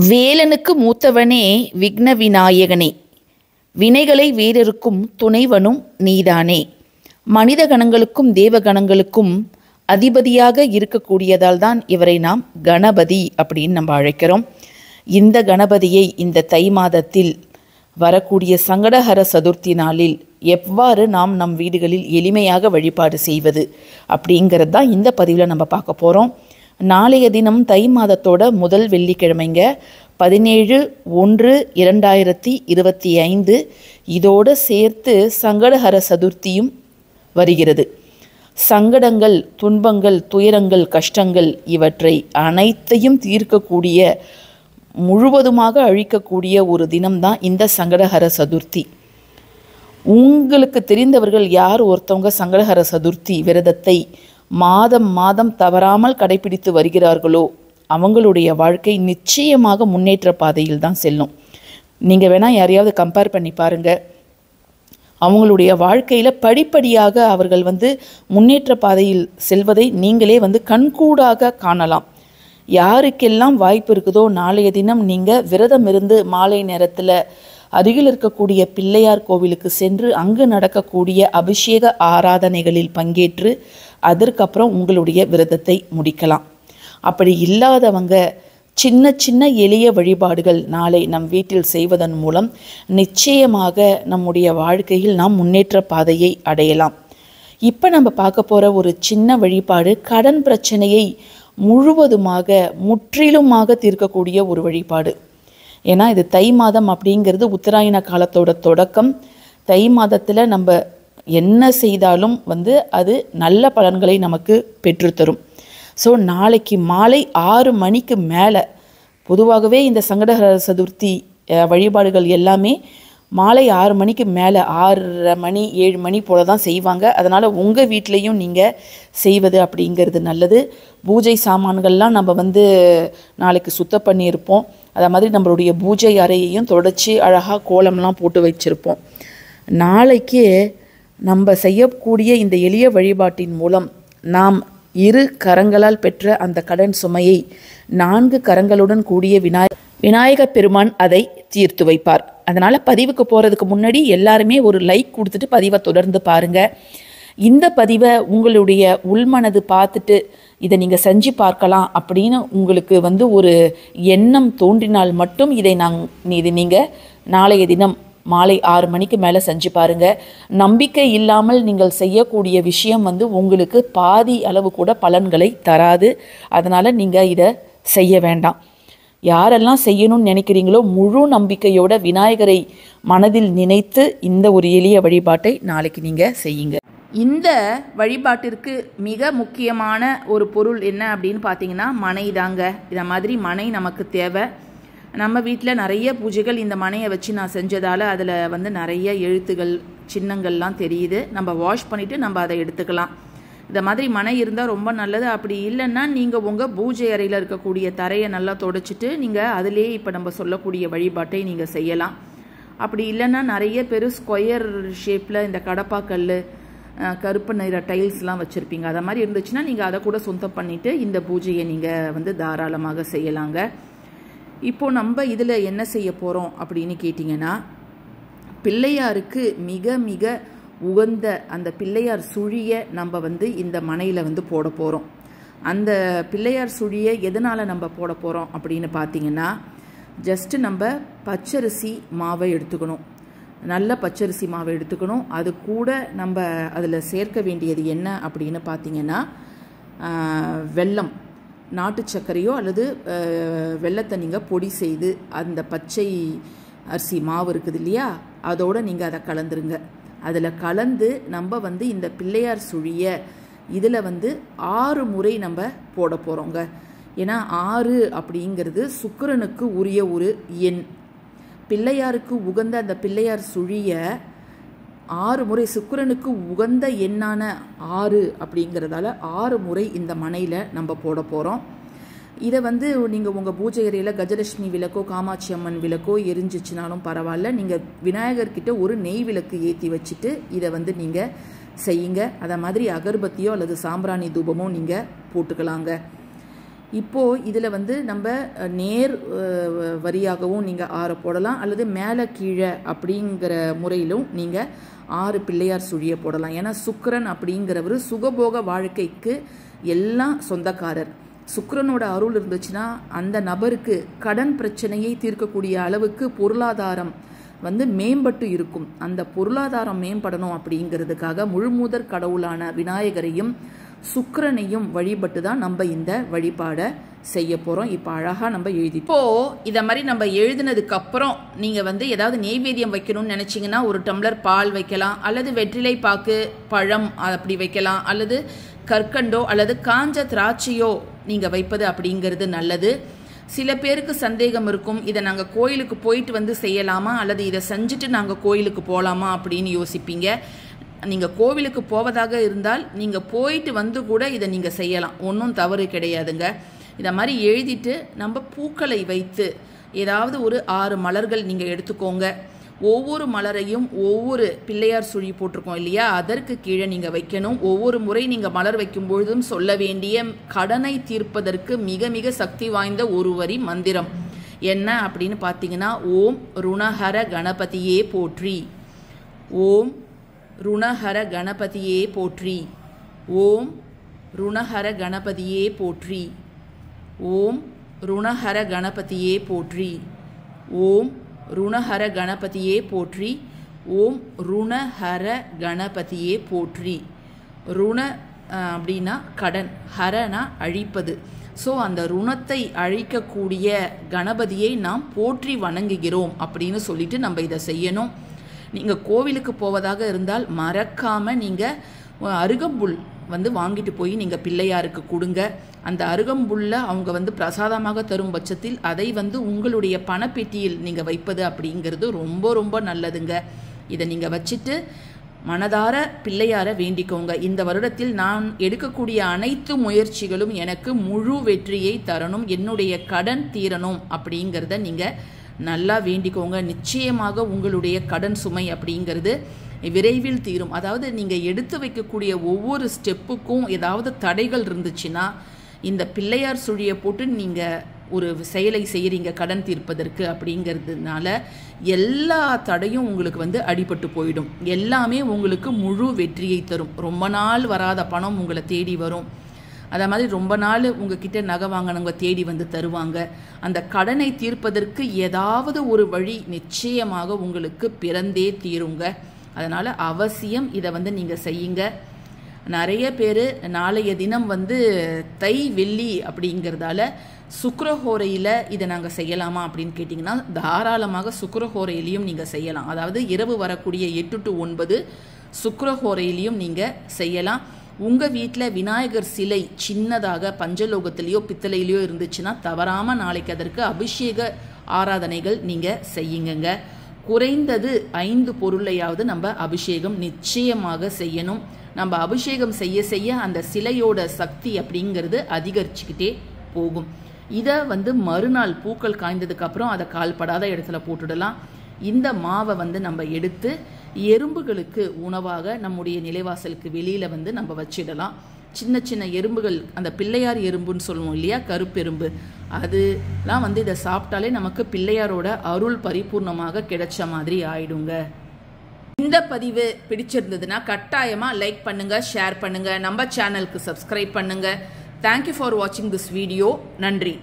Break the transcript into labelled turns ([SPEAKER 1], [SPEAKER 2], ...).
[SPEAKER 1] வேலனுக்கு மூத்தவனே விக்ன விநாயகனே, வினைகளை வேறறுக்கும் துணைவனும் நீதானே. மனித கணங்களுக்கும் தேவகணங்களுக்கும் அதிபதியாக இருக்கக்கூடியதால் தான் இவரை நாம் கணபதி அப்படின்னு நம்ம அழைக்கிறோம். இந்த கணபதியை இந்த தை மாதத்தில் வரக்கூடிய சங்கடஹர சதுர்த்தி நாளில் எவ்வாறு நாம் நம் வீடுகளில் எளிமையாக வழிபாடு செய்வது அப்படிங்கிறது தான் இந்த பதிவில் நம்ம பார்க்க போகிறோம். நாளைய தினம் தை மாதத்தோட முதல் வெள்ளிக்கிழமைங்க, 17/1/2025. இதோடு சேர்த்து சங்கடஹர சதுர்த்தியும் வருகிறது. சங்கடங்கள், துன்பங்கள், துயரங்கள், கஷ்டங்கள் இவற்றை அனைத்தையும் தீர்க்கக்கூடிய, முழுவதுமாக அழிக்கக்கூடிய ஒரு தினம்தான் இந்த சங்கடஹர சதுர்த்தி. உங்களுக்கு தெரிந்தவர்கள் யார் ஒருத்தவங்க சங்கடஹர சதுர்த்தி விரதத்தை மாதம் மாதம் தவறாமல் கடைபிடித்து வருகிறார்களோ அவங்களுடைய வாழ்க்கை நிச்சயமாக முன்னேற்ற பாதையில் தான் செல்லும். நீங்கள் வேணால் யாரையாவது கம்பேர் பண்ணி பாருங்கள். அவங்களுடைய வாழ்க்கையில் படிப்படியாக அவர்கள் முன்னேற்ற பாதையில் செல்வதை நீங்களே கண்கூடாக காணலாம். யாருக்கெல்லாம் வாய்ப்பு இருக்குதோ நாளைய தினம் நீங்கள் விரதம் இருந்து மாலை நேரத்தில் அருகில் இருக்கக்கூடிய பிள்ளையார் கோவிலுக்கு சென்று அங்கு நடக்கக்கூடிய அபிஷேக ஆராதனைகளில் பங்கேற்று அதற்கப்புறம் உங்களுடைய விரதத்தை முடிக்கலாம். அப்படி இல்லாதவங்க சின்ன சின்ன எளிய வழிபாடுகள் நாளை நம் வீட்டில் செய்வதன் மூலம் நிச்சயமாக நம்முடைய வாழ்க்கையில் நாம் முன்னேற்ற பாதையை அடையலாம். இப்போ நம்ம பார்க்க போகிற ஒரு சின்ன வழிபாடு கடன் பிரச்சனையை முழுவதுமாக முற்றிலுமாக தீர்க்கக்கூடிய ஒரு வழிபாடு. ஏன்னா இது தை மாதம் அப்படிங்கிறது உத்தராயண காலத்தோட தொடக்கம். தை மாதத்தில் நம்ம என்ன செய்தாலும் அது நல்ல பலன்களை நமக்கு பெற்றுத்தரும். ஸோ நாளைக்கு மாலை 6 மணிக்கு மேலே, பொதுவாகவே இந்த சங்கடஹர சதுர்த்தி வழிபாடுகள் எல்லாமே மாலை 6 மணிக்கு மேலே, 6:30 மணி 7 மணி போல் தான் செய்வாங்க. அதனால் உங்கள் வீட்லேயும் நீங்கள் செய்வது அப்படிங்கிறது நல்லது. பூஜை சாமான்கள்லாம் நம்ம நாளைக்கு சுத்தம் பண்ணியிருப்போம். அதை மாதிரி நம்மளுடைய பூஜை அறையையும் தொடச்சி அழகாக கோலம்லாம் போட்டு வச்சுருப்போம். நாளைக்கு நம்ம செய்யக்கூடிய இந்த எளிய வழிபாட்டின் மூலம் நாம் 2 கரங்களால் பெற்ற அந்த கடன் சுமையை 4 கரங்களுடன் கூடிய விநாயக பெருமான் அதை தீர்த்து வைப்பார். அதனால் பதிவுக்கு போகிறதுக்கு முன்னாடி எல்லாருமே ஒரு லைக் கொடுத்துட்டு பதிவை தொடர்ந்து பாருங்கள். இந்த பதிவை உங்களுடைய உள்மனது பார்த்துட்டு இதை நீங்கள் செஞ்சு பார்க்கலாம் அப்படின்னு உங்களுக்கு ஒரு எண்ணம் தோன்றினால் மட்டும் இதை நீங்கள் நாளைய தினம் மாலை 6 மணிக்கு மேலே செஞ்சு பாருங்கள். நம்பிக்கை இல்லாமல் நீங்கள் செய்யக்கூடிய விஷயம் உங்களுக்கு பாதி அளவு கூட பலன்களை தராது. அதனால் நீங்கள் இதை செய்ய வேண்டாம். யாரெல்லாம் செய்யணும்னு நினைக்கிறீங்களோ முழு நம்பிக்கையோட விநாயகரை மனதில் நினைத்து இந்த ஒரு எளிய வழிபாட்டை நாளைக்கு நீங்கள் செய்யுங்க. இந்த வழிபாட்டிற்கு மிக முக்கியமான ஒரு பொருள் என்ன அப்படின்னு பார்த்தீங்கன்னா மனை தாங்க. இதை மாதிரி மனை நமக்கு தேவை. நம்ம வீட்டில் நிறைய பூஜைகள் இந்த மனையை வச்சு நான் செஞ்சதால் அதில் நிறைய எழுத்துகள் சின்னங்கள்லாம் தெரியுது. நம்ம வாஷ் பண்ணிவிட்டு நம்ம அதை எடுத்துக்கலாம். இந்த மாதிரி மனை இருந்தால் ரொம்ப நல்லது. அப்படி இல்லைன்னா நீங்கள் உங்கள் பூஜை அறையில் இருக்கக்கூடிய தரையை நல்லா தொடச்சிட்டு நீங்கள் அதிலே இப்போ நம்ம சொல்லக்கூடிய வழிபாட்டை நீங்கள் செய்யலாம். அப்படி இல்லைன்னா நிறைய பேர் ஸ்கொயர் ஷேப்பில் இந்த கடப்பாக்கல், கருப்பு நிற டைல்ஸ்லாம் வச்சுருப்பீங்க. அதை மாதிரி இருந்துச்சுன்னா நீங்கள் அதை கூட சுத்தம் பண்ணிவிட்டு இந்த பூஜையை நீங்கள் தாராளமாக செய்யலாங்க. இப்போது நம்ம இதில் என்ன செய்ய போகிறோம் அப்படின்னு கேட்டிங்கன்னா, பிள்ளையாருக்கு மிக மிக உகந்த அந்த பிள்ளையார் சுழியை நம்ம இந்த மனையில் போட போகிறோம். அந்த பிள்ளையார் சுழியை எதனால் நம்ம போட போகிறோம் அப்படின்னு பார்த்தீங்கன்னா, ஜஸ்ட்டு நம்ம பச்சரிசி மாவை எடுத்துக்கணும். நல்ல பச்சரிசி மாவை எடுத்துக்கணும். அது கூட நம்ம அதில் சேர்க்க வேண்டியது என்ன அப்படின்னு பார்த்தீங்கன்னா, வெல்லம், நாட்டு சர்க்கரையோ அல்லது வெல்லத்தை நீங்கள் பொடி செய்து அந்த பச்சை அரிசி மாவு இருக்குது இல்லையா, அதோடு நீங்கள் அதை கலந்துருங்க. அதில் கலந்து நம்ம இந்த பிள்ளையார் சுழியை இதில் 6 முறை நம்ம போட போகிறோங்க. ஏன்னா 6 அப்படிங்கிறது சுக்கிரனுக்கு உரிய ஒரு எண். பிள்ளையாருக்கு உகந்த அந்த பிள்ளையார் சுழியை 6 முறை, சுக்கிரனுக்கு உகந்த எண்ணான 6 அப்படிங்கிறதால 6 முறை இந்த மனையில் நம்ம போட போகிறோம். இதை நீங்கள் உங்கள் பூஜை அறையில் கஜலட்சுமி விளக்கோ காமாட்சி அம்மன் விளக்கோ எரிஞ்சிச்சுனாலும் பரவாயில்ல. நீங்கள் விநாயகர்கிட்ட ஒரு நெய் விளக்கு ஏற்றி வச்சுட்டு இதை நீங்கள் செய்யுங்க. அதை மாதிரி அகர்பத்தியோ அல்லது சாம்பிராணி தூபமோ நீங்கள் போட்டுக்கலாங்க. இப்போது இதில் வந்து நம்ம நேர் வரியாகவும் நீங்கள் 6 போடலாம், அல்லது மேலே கீழே அப்படிங்கிற முறையிலும் நீங்கள் 6 பிள்ளையார் சுழியை போடலாம். ஏன்னா சுக்கிரன் அப்படிங்கிறவர் சுகபோக வாழ்க்கைக்கு எல்லாம் சொந்தக்காரர். சுக்கிரனோட அருள் இருந்துச்சுன்னா அந்த நபருக்கு கடன் பிரச்சனையை தீர்க்கக்கூடிய அளவுக்கு பொருளாதாரம் வந்து மேம்பட்டு இருக்கும். அந்த பொருளாதாரம் மேம்படணும் அப்படிங்கிறதுக்காக முழுமுதற் கடவுளான விநாயகரையும் சுக்கிரனையும் வழிபட்டு தான் நம்ம இந்த வழிபாடை செய்ய போகிறோம். இப்போ அழகாக நம்ம இப்போ இதை மாதிரி நம்ம எழுதினதுக்கு அப்புறம் நீங்கள் வந்து ஏதாவது நெய்வேத்தியம் வைக்கணும்னு நினச்சிங்கன்னா 1 டம்ளர் பால் வைக்கலாம், அல்லது வெற்றிலை பாக்கு பழம் அப்படி வைக்கலாம், அல்லது கற்கண்டோ அல்லது காஞ்ச திராட்சையோ நீங்கள் வைப்பது அப்படிங்கிறது நல்லது. சில பேருக்கு சந்தேகம் இருக்கும், இதை நாங்கள் கோயிலுக்கு போயிட்டு வந்து செய்யலாமா அல்லது இதை செஞ்சுட்டு நாங்கள் கோயிலுக்கு போகலாமா அப்படின்னு யோசிப்பீங்க. நீங்கள் கோவிலுக்கு போவதாக இருந்தால் நீங்கள் போயிட்டு வந்து கூட இதை நீங்கள் செய்யலாம், ஒன்றும் தவறு கிடையாதுங்க. இதை மாதிரி எழுதிட்டு நம்ம பூக்களை வைத்து ஏதாவது ஒரு 6 மலர்கள் நீங்கள் எடுத்துக்கோங்க. ஒவ்வொரு மலரையும் ஒவ்வொரு பிள்ளையார் சுழி போட்டிருக்கோம் இல்லையா, அதற்கு கீழே நீங்கள் வைக்கணும். ஒவ்வொரு முறை நீங்கள் மலர் வைக்கும் பொழுதும் சொல்ல வேண்டிய கடனை தீர்ப்பதற்கு மிக மிக சக்தி வாய்ந்த ஒரு வரி மந்திரம் என்ன அப்படின்னு பார்த்தீங்கன்னா, ஓம் ருணஹர கணபதியே போற்றி, ஓம் ருணஹர கணபதியே போற்றி, ஓம் ருணஹர கணபதியே போற்றி, ஓம் ருணஹர கணபதியே போற்றி, ஓம் ருணஹர கணபதியே போற்றி, ஓம் ருணஹர கணபதியே போற்றி. ருண அப்படின்னா கடன், ஹரனா அழிப்பது. ஸோ அந்த ருணத்தை அழிக்கக்கூடிய கணபதியை நாம் போற்றி வணங்குகிறோம் அப்படின்னு சொல்லிட்டு நம்ம இதை செய்யணும். நீங்கள் கோவிலுக்கு போவதாக இருந்தால் மறக்காமல் நீங்கள் அருகம்புல் வந்து வாங்கிட்டு போய் நீங்கள் பிள்ளையாருக்கு கொடுங்க. அந்த அருகம்புல்ல அவங்க வந்து பிரசாதமாக தரும் பட்சத்தில் அதை வந்து உங்களுடைய பணப்பெட்டியில் நீங்கள் வைப்பது அப்படிங்கிறது ரொம்ப ரொம்ப நல்லதுங்க. இதை நீங்கள் வச்சுட்டு மனதார பிள்ளையார வேண்டிக்கோங்க. இந்த வருடத்தில் நான் எடுக்கக்கூடிய அனைத்து முயற்சிகளும் எனக்கு முழு வெற்றியை தரணும், என்னுடைய கடன் தீரணும் அப்படிங்கிறத நீங்கள் நல்லா வேண்டிக்கோங்க. நிச்சயமாக உங்களுடைய கடன் சுமை அப்படிங்கிறது விரைவில் தீரும். அதாவது நீங்கள் எடுத்து வைக்கக்கூடிய ஒவ்வொரு ஸ்டெப்புக்கும் ஏதாவது தடைகள் இருந்துச்சுன்னா இந்த பிள்ளையார் சுழியை போட்டு நீங்கள் ஒரு செயலை செய்கிறீங்க கடன் தீர்ப்பதற்கு அப்படிங்கிறதுனால எல்லா தடையும் உங்களுக்கு வந்து அடிபட்டு போயிடும். எல்லாமே உங்களுக்கு முழு வெற்றியை தரும். ரொம்ப நாள் வராத பணம் உங்களை தேடி வரும். அதே மாதிரி ரொம்ப நாள் உங்ககிட்ட நகை வாங்கினவங்க தேடி வந்து தருவாங்க. அந்த கடனை தீர்ப்பதற்கு ஏதாவது ஒரு வழி நிச்சயமாக உங்களுக்கு பிறந்தே தீருங்க. அதனால் அவசியம் இதை வந்து நீங்கள் செய்யுங்க. நிறைய பேர் நாளைய தினம் வந்து தை வெள்ளி அப்படிங்கிறதால சுக்கிரஹோரையில் இதை நாங்கள் செய்யலாமா அப்படின்னு கேட்டிங்கன்னா தாராளமாக சுக்கிரஹோரையிலையும் நீங்கள் செய்யலாம். அதாவது இரவு வரக்கூடிய 8 to 9 சுக்கிரஹோரையிலையும் நீங்கள் செய்யலாம். உங்கள் வீட்டில் விநாயகர் சிலை சின்னதாக பஞ்சலோகத்திலேயோ பித்தளையிலையோ இருந்துச்சுன்னா தவறாமல் நாளைக்கு அதற்கு அபிஷேக ஆராதனைகள் நீங்கள் செய்யுங்க. குறைந்தது 5 பொருளையாவது நம்ம அபிஷேகம் நிச்சயமாக செய்யணும். நம்ம அபிஷேகம் செய்ய செய்ய அந்த சிலையோட சக்தி அப்படிங்கிறது அதிகரிச்சுக்கிட்டே போகும். இதை வந்து மறுநாள் பூக்கள் காய்ந்ததுக்கு அப்புறம் அதை கால்படாத இடத்துல போட்டுடலாம். இந்த மாவை வந்து நம்ம எடுத்து எறும்புகளுக்கு உணவாக நம்முடைய நிலைவாசலுக்கு வெளியில் வந்து நம்ம வச்சிடலாம். சின்ன சின்ன எறும்புகள், அந்த பிள்ளையார் எறும்புன்னு சொல்லுவோம் இல்லையா, கருப்பெரும்பு, அதெல்லாம் வந்து இதை சாப்பிட்டாலே நமக்கு பிள்ளையாரோட அருள் பரிபூர்ணமாக கிடைச்ச மாதிரி ஆயிடுங்க. இந்த பதிவு பிடிச்சிருந்ததுன்னா கட்டாயமாக லைக் பண்ணுங்க, ஷேர் பண்ணுங்க, நம்ம சேனலுக்கு சப்ஸ்கிரைப் பண்ணுங்க. தேங்க்யூ ஃபார் வாட்சிங் திஸ் வீடியோ. நன்றி.